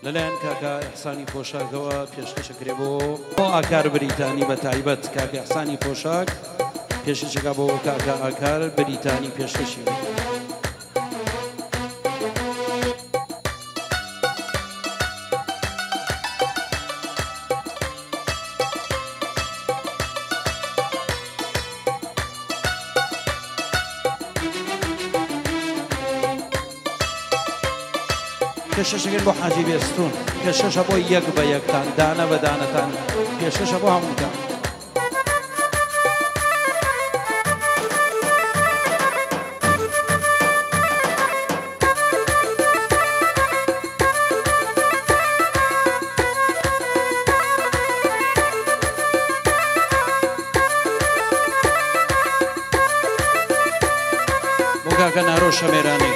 لەلایەن کاکە ئیحسانی پۆشاکەوە پێشکەشەکرێ بۆ ئاکار بریتانی بە تایبەت کاکە ئیحسانی پۆشاک پێشکەشەکە بۆ کاکە ئاکار بریتانی پێشکەشی پێشکەشەکەن بۆ حاجی بێستون پێشکەشە بۆ یەک بە یەکتان دانە بە دانەتان پێشکەشە بۆ هەمووتان بۆ کاکە نارۆ شەمێرانی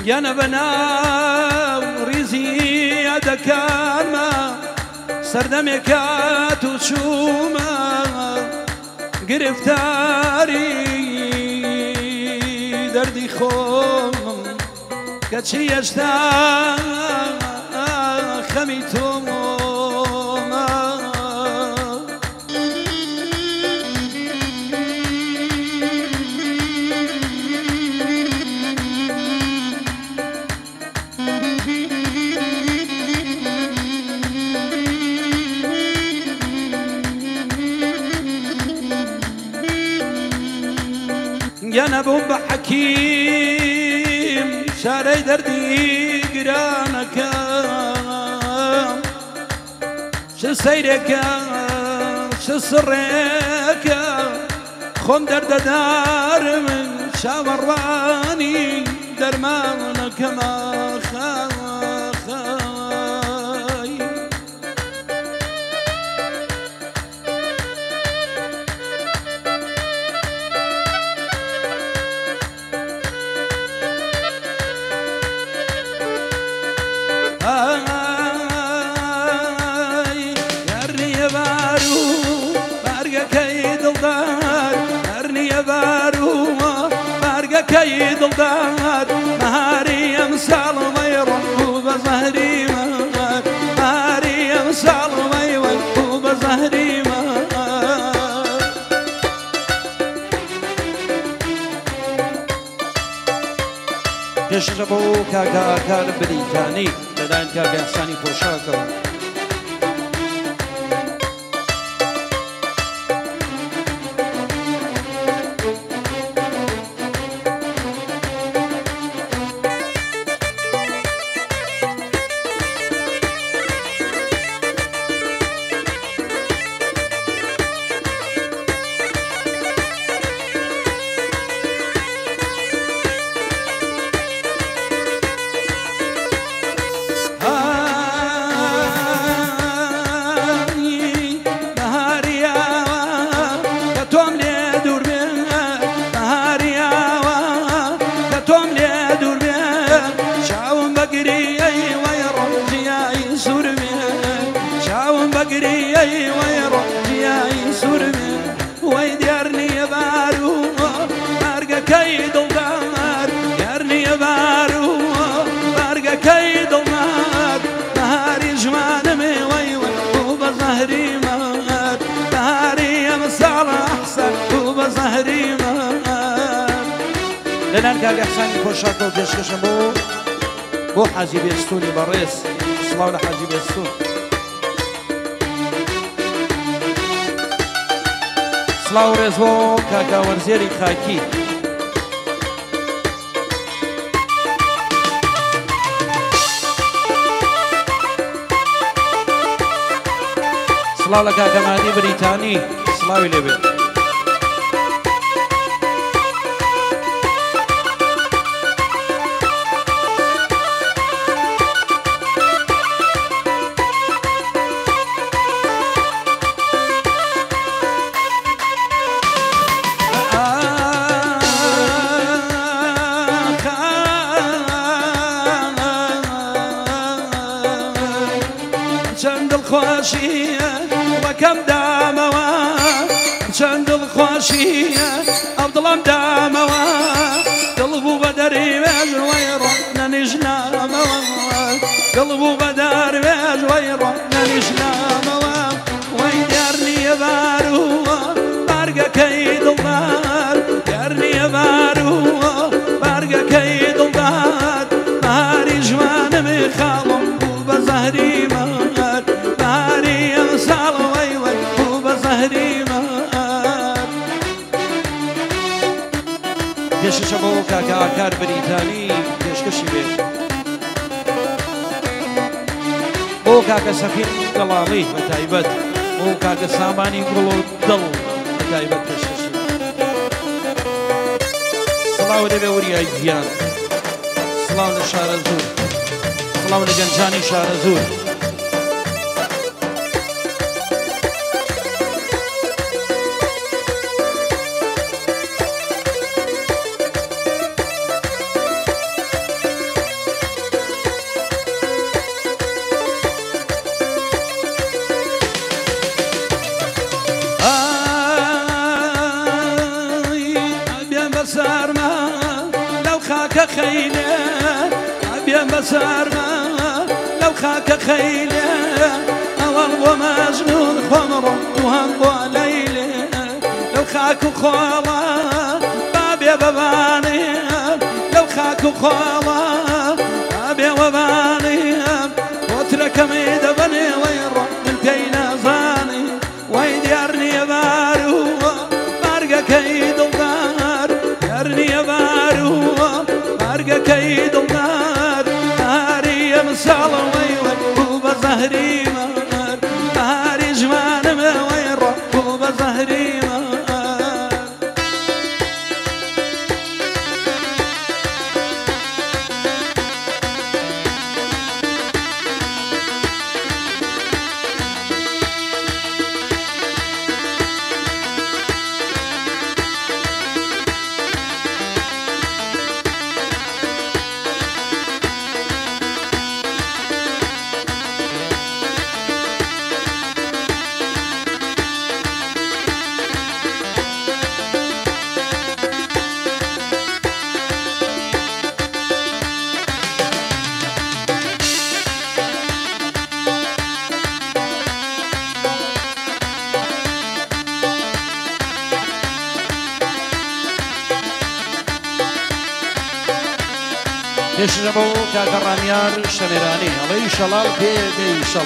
گیانە بەناو ڕیزی ئەدەکانمە سەردەمێکات و چوومە گرفتاری دەردی خۆم کەچی هێشتا خەمی تۆمە گیانە بووم بە حەکیم شارەی دەردی گرانەکەم چ سەیرێکە چ سڕێکە خۆم دەردەدارم چاوەڕوانی دەرمانەکەمە کەی دڵدار مەهاری ئەمساڵمەی ڕۆ بە زەهری مەهار مەهاری ئەمساڵمەی وەکو بە زەهری مەهار پێشکەشە بۆ کاکە ئاکار بریتانی لەلایەن کاکە ئیحسانی پۆشاکەوە لەلایەن کاکە ئیحسانی پۆشاکەوە پێشکەشە بۆ حاجی بێستوونی بەڕێز سڵاو لە حاجی بێستوون سڵاو ڕێز بۆ کاکە وەرزێری خاکی سڵاو لە کاکە مادی بریتانی سڵاوی لێبێت خۆشیە وەکەم دامەوە چەند دڵخۆشیە ئەو دڵم دامەوە دڵ بوو بە دەریوێژ وەی ڕۆ نەنیژنامەوە دڵ بوو بە دەروێژ وەی ڕۆ نەنیژنامەوە وەی دیار نییە بارووە بارگەکەی دڵدار دیار نییە بارووە بارگەکەی دڵدار بەهاری ژوانمی خاڵم بوو بە زەهری مەر بەهاری ئەمساڵ وەی وەی بوو بە زەهری مەر پێشکەشە بۆ کاکە ئاکار بریتانی پێشکەشی بێت بۆ کاکە سەفیر گەڵاڵی بە تایبەت بۆ کاکە سامانی گوڵ و دڵ بە تایبەت پێشکەشی سڵاو دەبێ وریای گیان سڵاو لە شارە زوور سڵاو لە گەنجانی شارە زوور خيلة أبيض بسارنا لو خاك خيلة أول ومجنون خمر وهم وليلة لو خاك خالا بابي بباني لو خاك خالا بابي وباني وترك ميد بني ويرى من بين زاني ويديرني بارو بارقة كيد الدار يرني بارو بارقة كيد النار ناري مسال ويوي وبزهري مار ناري جوان ويرى وبزهري مار يشربوا كاكرانيار الشميراني الله يشلال بيدي يشلال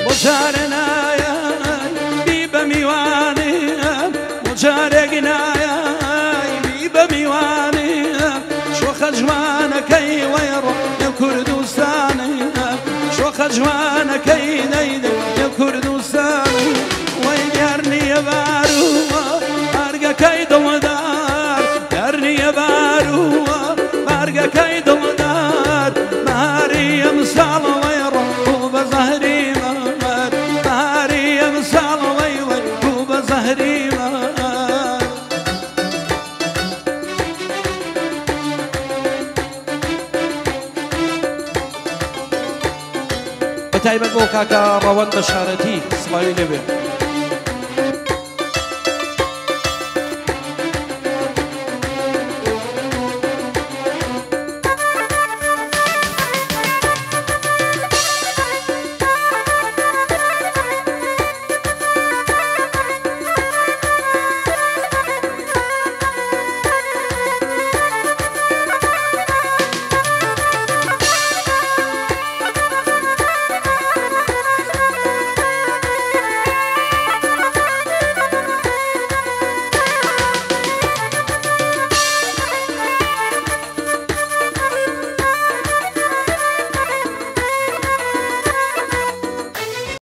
مجارنا جارقنا يا بميواني شو خجوانك ويرو يا كردستاني شو خجوانك نيدي يا كردستاني وين يرني يا بارو بارقة كيد ودار يرني يا بارو بارقة كيد ودار مهاري مسال ويرو وبزهري مر مهاري مسال ويوي وبزهري تایبەت بۆ کاکە ڕەوەند بەشارەتی سڵاوی لێبێ